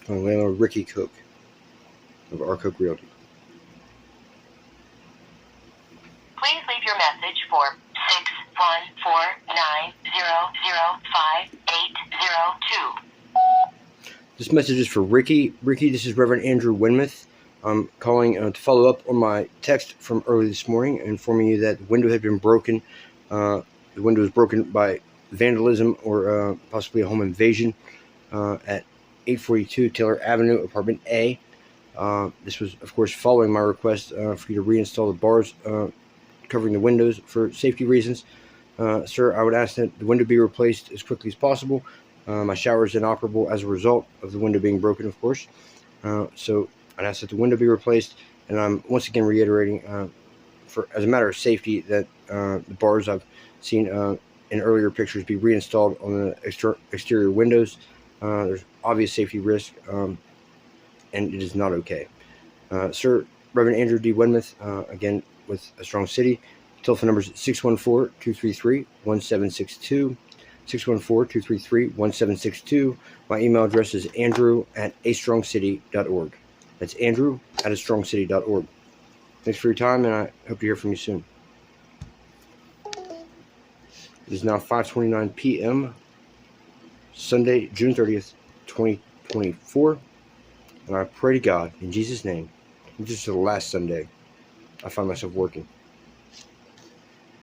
My landlord, Rickie Cook, of our Cook Realty. Please leave your message for 614-900-5802. This message is for Rickie. Rickie, this is Reverend Andrew Winmouth. I'm calling to follow up on my text from early this morning, informing you that the window had been broken. The window was broken by vandalism or possibly a home invasion at 842 Taylor Avenue, Apartment A. This was, of course, following my request for you to reinstall the bars covering the windows for safety reasons. Sir, I would ask that the window be replaced as quickly as possible. My shower is inoperable as a result of the window being broken, of course. So I'd ask that the window be replaced, and I'm once again reiterating, as a matter of safety, that the bars I've seen in earlier pictures be reinstalled on the exterior windows. There's obvious safety risk, and it is not okay. Sir, Reverend Andrew D. Winmouth, again with A Strong City. Telephone number is 614-233-1762. 614-233-1762. My email address is andrew@astrongcity.org. That's andrew@astrongcity.org. Thanks for your time, and I hope to hear from you soon. It is now 5:29 p.m. Sunday, June 30th, 2024. And I pray to God, in Jesus' name, this is the last Sunday I find myself working.